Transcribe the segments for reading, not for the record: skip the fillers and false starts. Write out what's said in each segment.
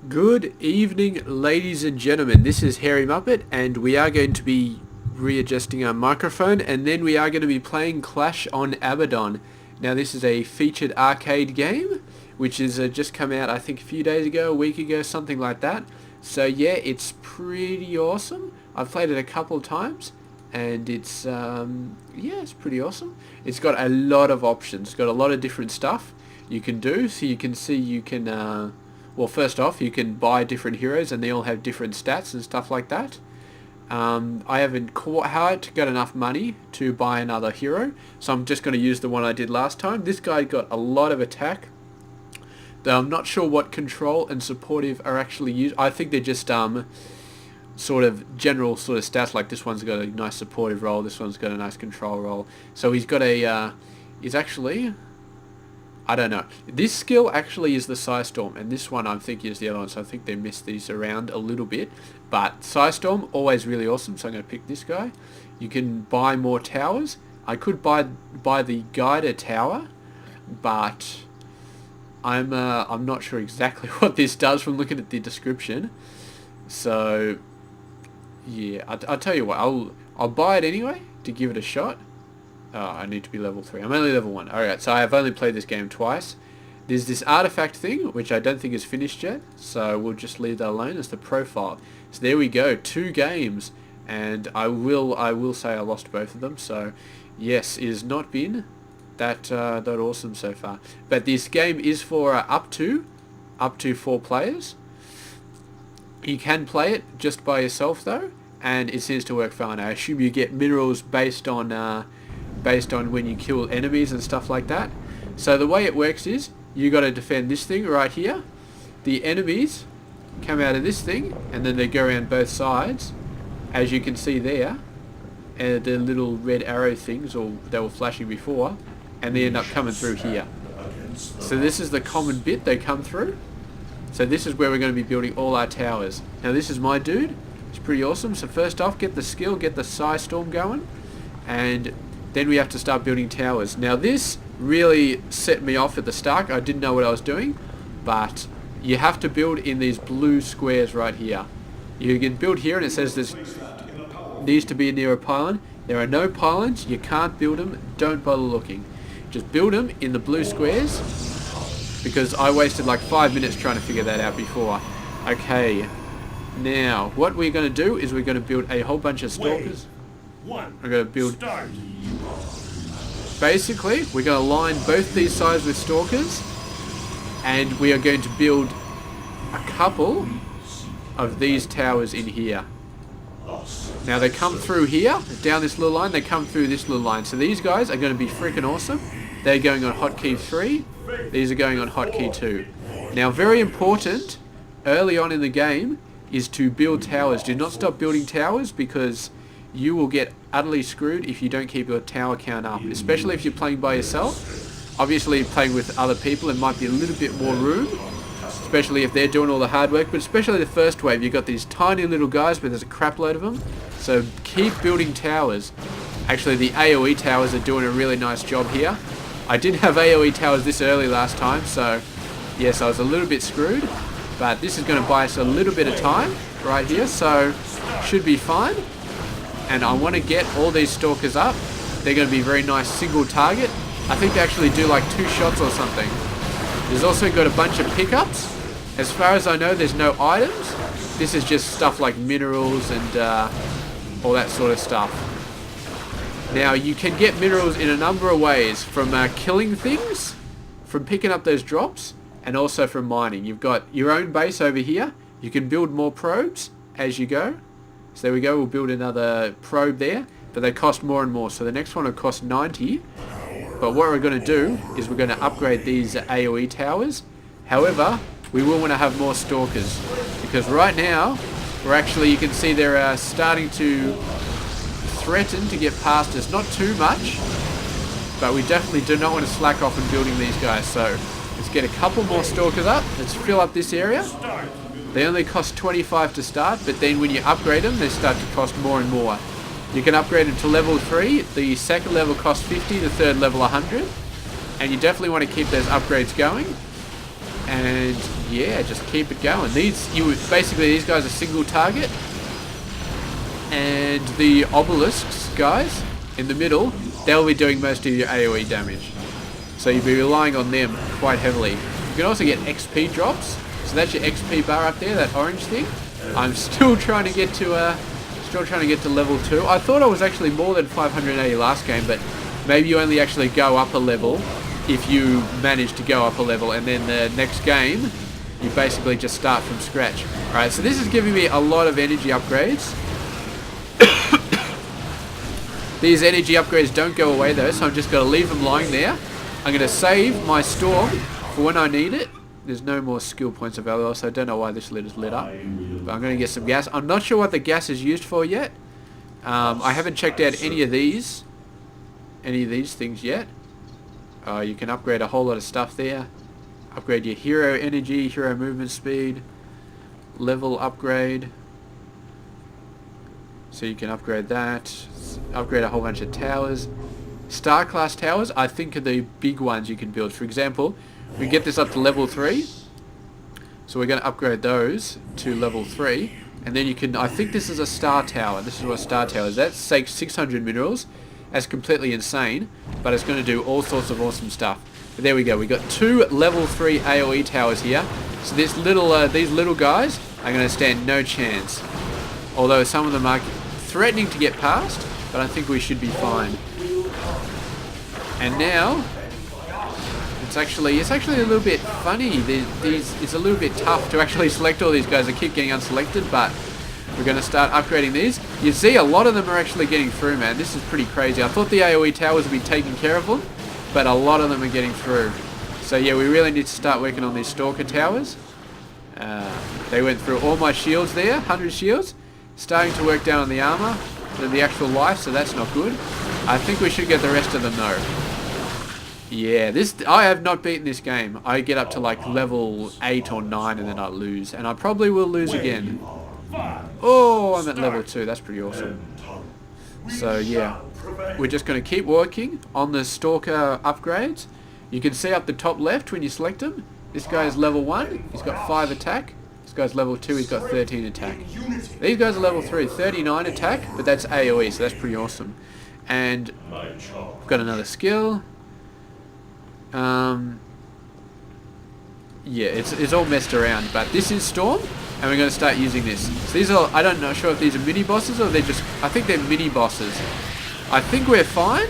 Good evening, ladies and gentlemen. This is Hairy Muppet, and we are going to be readjusting our microphone, and then we are going to be playing Clash on Abaddon. Now, this is a featured arcade game, which has just come out, I think, a few days ago, a week ago, something like that. So, yeah, it's pretty awesome. I've played it a couple of times, and it's, yeah, it's pretty awesome. It's got a lot of options. It's got a lot of different stuff you can do. So you can see you can... well, first off, you can buy different heroes and they all have different stats and stuff like that. I haven't quite got enough money to buy another hero, so I'm just going to use the one I did last time. This guy got a lot of attack, though I'm not sure what control and supportive are actually used. I think they're just sort of general sort of stats, like this one's got a nice supportive role, this one's got a nice control role. So he's got a, he's actually... I don't know. This skill actually is the Psystorm, and this one I think is the other one, so I think they missed these around a little bit. But Psystorm, always really awesome, so I'm going to pick this guy. You can buy more towers. I could buy the Guider Tower, but I'm not sure exactly what this does from looking at the description. So, yeah, I'll tell you what, I'll buy it anyway to give it a shot. Oh, I need to be level 3. I'm only level 1. Alright, so I've only played this game twice. There's this artifact thing, which I don't think is finished yet, so we'll just leave that alone as the profile. So there we go, 2 games, and I will say I lost both of them, so yes, it has not been that awesome so far. But this game is for up to 4 players. You can play it just by yourself though, and it seems to work fine. I assume you get minerals based on when you kill enemies and stuff like that. So the way it works is, you got to defend this thing right here. The enemies come out of this thing, and then they go around both sides, as you can see there. And the little red arrow things, or they were flashing before, and they end up coming through here. So this is the common bit they come through. So this is where we're going to be building all our towers. Now this is my dude. It's pretty awesome. So first off, get the skill, get the Psystorm going, and then we have to start building towers. Now this really set me off at the start. I didn't know what I was doing, but you have to build in these blue squares right here. You can build here and it says this needs to be near a pylon. There are no pylons, you can't build them, don't bother looking. Just build them in the blue squares, because I wasted like 5 minutes trying to figure that out before. Okay, now what we're going to do is we're going to build a whole bunch of stalkers. We're going to build... Basically, we're going to line both these sides with stalkers, and we are going to build a couple of these towers in here. Now they come through here, down this little line, they come through this little line. So these guys are going to be freaking awesome. They're going on hotkey 3, these are going on hotkey 2. Now very important, early on in the game, is to build towers. Do not stop building towers, because you will get utterly screwed if you don't keep your tower count up, especially if you're playing by yourself. Obviously playing with other people, it might be a little bit more room, especially if they're doing all the hard work, but especially the first wave, you've got these tiny little guys, but there's a crap load of them. So keep building towers. Actually the AoE towers are doing a really nice job here. I didn't have AoE towers this early last time, so yes, I was a little bit screwed, but this is going to buy us a little bit of time right here, so should be fine. And I want to get all these stalkers up. They're going to be very nice single target. I think they actually do like 2 shots or something. There's also got a bunch of pickups. As far as I know, there's no items. This is just stuff like minerals and all that sort of stuff. Now you can get minerals in a number of ways, from killing things, from picking up those drops, and also from mining. You've got your own base over here. You can build more probes as you go. So there we go, we'll build another probe there, but they cost more and more. So the next one will cost 90, but what we're going to do is we're going to upgrade these AoE towers. However, we will want to have more stalkers, because right now, we're actually, you can see they're starting to threaten to get past us. Not too much, but we definitely do not want to slack off in building these guys. So let's get a couple more stalkers up, let's fill up this area. They only cost 25 to start, but then when you upgrade them, they start to cost more and more. You can upgrade them to level 3, the second level costs 50, the third level 100. And you definitely want to keep those upgrades going. And yeah, just keep it going. Basically these guys are single target, and the obelisks guys in the middle, they'll be doing most of your AoE damage. So you'll be relying on them quite heavily. You can also get XP drops. So that's your XP bar up there, that orange thing. I'm still trying to get to level 2. I thought I was actually more than 580 last game, but maybe you only actually go up a level if you manage to go up a level, and then the next game you basically just start from scratch. Alright, so this is giving me a lot of energy upgrades. These energy upgrades don't go away though, so I'm just going to leave them lying there. I'm going to save my storm for when I need it. There's no more skill points available, so I don't know why this lid is lit up. But I'm going to get some gas. I'm not sure what the gas is used for yet. I haven't checked out any of these things yet. You can upgrade a whole lot of stuff there. Upgrade your hero energy, hero movement speed, level upgrade. So you can upgrade that. Upgrade a whole bunch of towers. Star class towers, I think, are the big ones you can build. For example, we can get this up to level 3. So we're going to upgrade those to level 3. And then you can, I think this is a star tower. This is what a star tower is. That's 600 minerals. That's completely insane. But it's going to do all sorts of awesome stuff. But there we go. We got 2 level 3 AoE towers here. So these little guys are going to stand no chance. Although some of them are threatening to get past. But I think we should be fine. And now, it's actually a little bit funny. It's a little bit tough to actually select all these guys. I keep getting unselected, but we're going to start upgrading these. You see, a lot of them are actually getting through, man. This is pretty crazy. I thought the AoE towers would be taking care of them, but a lot of them are getting through. So yeah, we really need to start working on these Stalker towers. They went through all my shields there, 100 shields. Starting to work down on the armor, the actual life, so that's not good. I think we should get the rest of them though. Yeah, I have not beaten this game. I get up to like level 8 or 9 and then I lose. And I probably will lose again. Oh, I'm at level 2. That's pretty awesome. So yeah, we're just going to keep working on the Stalker upgrades. You can see up the top left when you select them. This guy is level 1. He's got 5 attack. This guy's level 2. He's got 13 attack. These guys are level 3. 39 attack, but that's AoE, so that's pretty awesome. And we've got another skill. Yeah, it's all messed around, but this is Storm, and we're going to start using this. So these are, I don't know, sure if these are mini bosses or they're just, I think they're mini bosses. I think we're fine.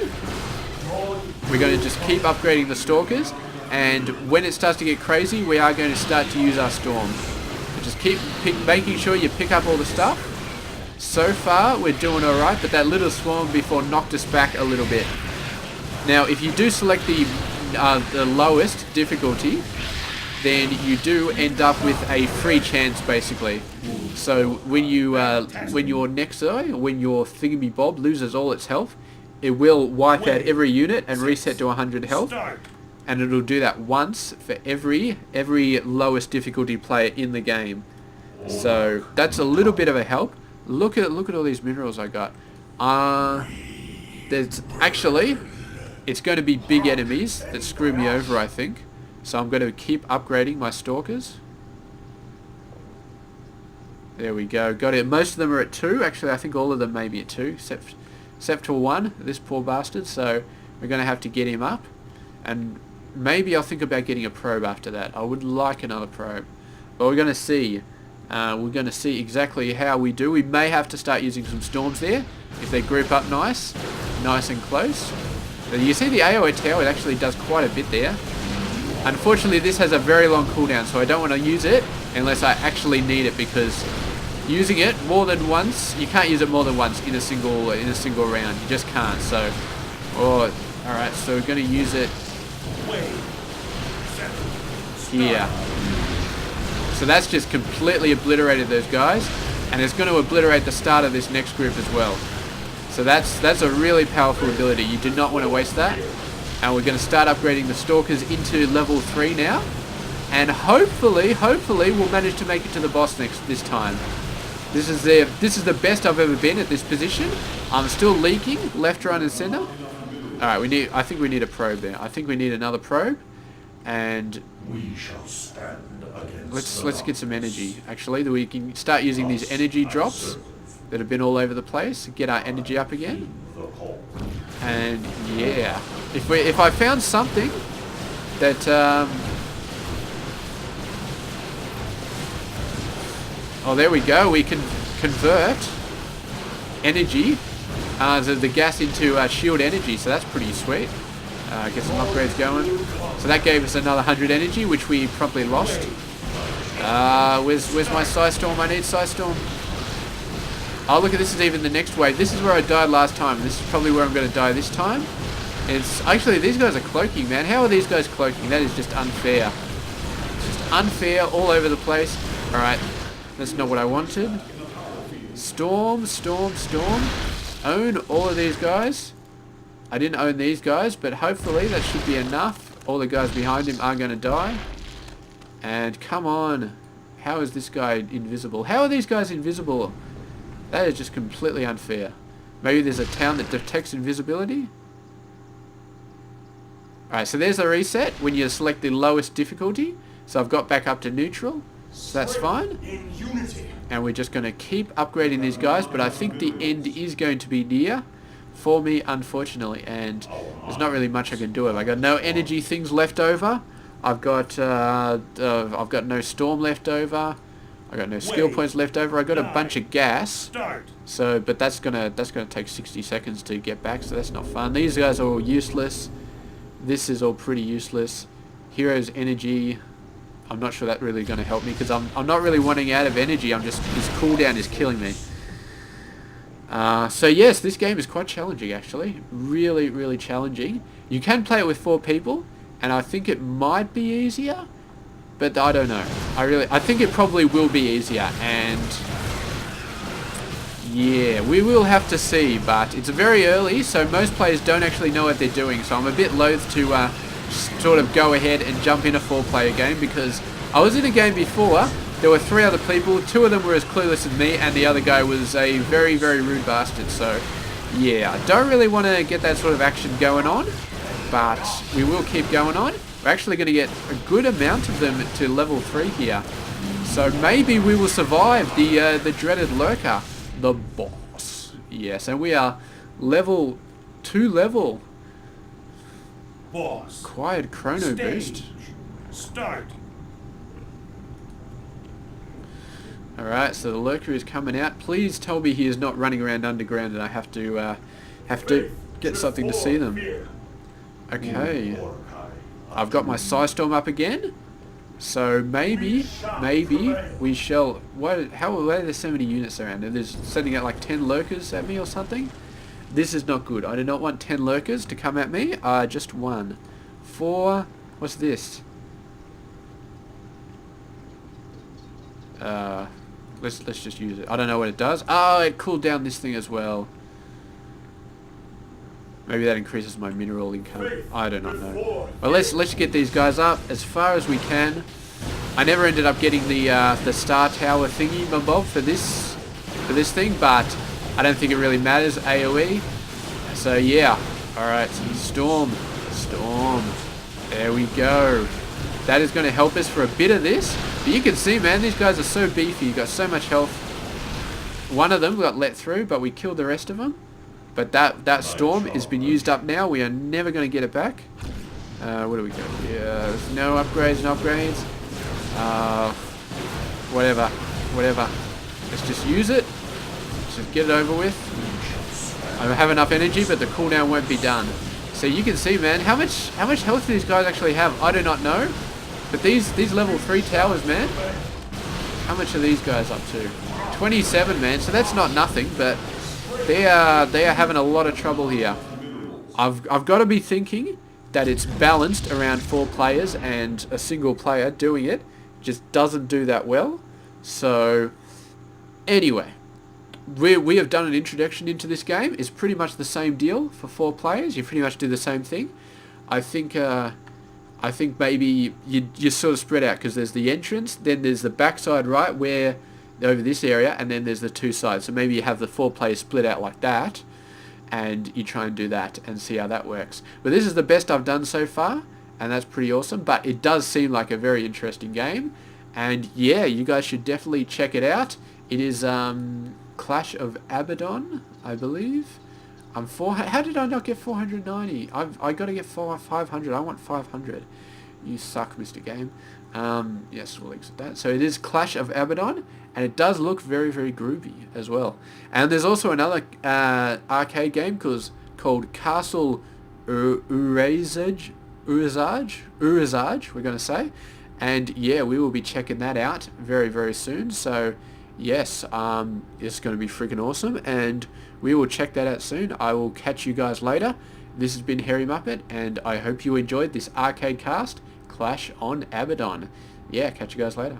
We're going to just keep upgrading the Stalkers, and when it starts to get crazy, we are going to start to use our Storm. So just keep making sure you pick up all the stuff. So far, we're doing alright, but that little swarm before knocked us back a little bit. Now, if you do select the lowest difficulty, then you do end up with a free chance, basically. So when your Nexo, when your Thingamy Bob loses all its health, it will wipe out every unit and reset to 100 health, and it'll do that once for every lowest difficulty player in the game. So that's a little bit of a help. Look at all these minerals I got. There's actually, it's going to be big enemies that screw me over, I think. So I'm going to keep upgrading my Stalkers. There we go. Got it. Most of them are at 2. Actually, I think all of them may be at 2, except for 1, this poor bastard. So we're going to have to get him up. And maybe I'll think about getting a probe after that. I would like another probe. But we're going to see. We're going to see exactly how we do. We may have to start using some storms there if they group up nice and close. You see the AoE tower, it actually does quite a bit there. Unfortunately, this has a very long cooldown, so I don't want to use it unless I actually need it, because using it more than once, you can't use it more than once in a single round. You just can't. So, alright, so we're going to use it here. So that's just completely obliterated those guys, and it's going to obliterate the start of this next group as well. So that's a really powerful ability. You do not want to waste that. And we're going to start upgrading the Stalkers into level 3 now, and hopefully we'll manage to make it to the boss this time. This is the best I've ever been at this position. I'm still leaking left, right, and center. All right, I think we need a probe there. I think we need another probe, and We shall stand against Let's get some energy. Actually, that we can start using these energy drops that have been all over the place. Get our energy up again. And yeah, if I found something that oh, there we go. We can convert energy, the gas into shield energy. So that's pretty sweet. Get some upgrades going. So that gave us another 100 energy, which we promptly lost. Where's my Psystorm? I need Psystorm. Oh, look at this. Is even the next wave. This is where I died last time. This is probably where I'm going to die this time. It's actually, these guys are cloaking, man. How are these guys cloaking? That is just unfair. It's just unfair all over the place. All right, that's not what I wanted. Storm, storm, storm. Own all of these guys. I didn't own these guys, but hopefully that should be enough. All the guys behind him are going to die. And come on. How is this guy invisible? How are these guys invisible? That is just completely unfair. Maybe there's a town that detects invisibility? Alright, so there's the reset when you select the lowest difficulty. So I've got back up to neutral. So that's fine. And we're just going to keep upgrading these guys. But I think the end is going to be near for me, unfortunately. And there's not really much I can do. I've got no energy things left over. I've got no storm left over. I got no skill points left over. I got a bunch of gas. So, but that's gonna take 60 seconds to get back. So that's not fun. These guys are all useless. This is all pretty useless. Heroes energy. I'm not sure that's really going to help me because I'm not really wanting out of energy. I'm just, this cooldown is killing me. So yes, this game is quite challenging actually. Really, really challenging. You can play it with 4 people, and I think it might be easier. But I don't know. I think it probably will be easier, and yeah, we will have to see. But it's very early, so most players don't actually know what they're doing. So I'm a bit loath to sort of go ahead and jump in a 4-player game because I was in a game before. There were 3 other people. 2 of them were as clueless as me, and the other guy was a very, very rude bastard. So yeah, I don't really want to get that sort of action going on, but we will keep going on. We're actually going to get a good amount of them to level 3 here. So maybe we will survive the dreaded lurker, the boss. Yes, and we are level 2 level. Boss. Quiet chrono boost. Start. Alright, so the lurker is coming out. Please tell me he is not running around underground and I have to get something to see them. Okay. I've got my Psystorm up again, so maybe we shall. Why are there so many units around? They're sending out like 10 lurkers at me or something. This is not good. I do not want 10 lurkers to come at me. Just 1, 4. What's this? Let's just use it. I don't know what it does. Oh, it cooled down this thing as well. Maybe that increases my mineral income. I do not know. Well, let's get these guys up as far as we can. I never ended up getting the star tower thingy bob for this thing, but I don't think it really matters. AOE. So yeah. All right. Storm. There we go. That is going to help us for a bit of this. But you can see, man, these guys are so beefy. You've got so much health. One of them got let through, but we killed the rest of them. But that storm has been used up now. We are never going to get it back. What do we got here? There's no upgrades, Whatever. Let's just use it. Let's just get it over with. I have enough energy, but the cooldown won't be done. So you can see, man, how much health do these guys actually have? I do not know. But these level 3 towers, man, how much are these guys up to? 27, man. So that's not nothing, but they are having a lot of trouble here. I've got to be thinking that it's balanced around 4 players, and a single player doing it just doesn't do that well. So anyway, we have done an introduction into this game. It's pretty much the same deal for 4 players. You pretty much do the same thing. I think maybe you sort of spread out because there's the entrance, then there's the backside right where over this area, and then there's the 2 sides. So maybe you have the 4 players split out like that, and you try and do that and see how that works. But this is the best I've done so far, and that's pretty awesome. But it does seem like a very interesting game, and yeah, you guys should definitely check it out. It is Clash of Abaddon, I believe. How did I not get 490? I got to get 500. I want 500. You suck, Mr. Game. Yes, we'll exit that. So it is Clash of Abaddon, and it does look very, very groovy as well. And there's also another arcade game called Castle Urazage, we're going to say. And yeah, we will be checking that out very, very soon. So yes, it's going to be freaking awesome, and we will check that out soon. I will catch you guys later. This has been Hairy Muppet, and I hope you enjoyed this arcade cast, Clash on Abaddon. Yeah, catch you guys later.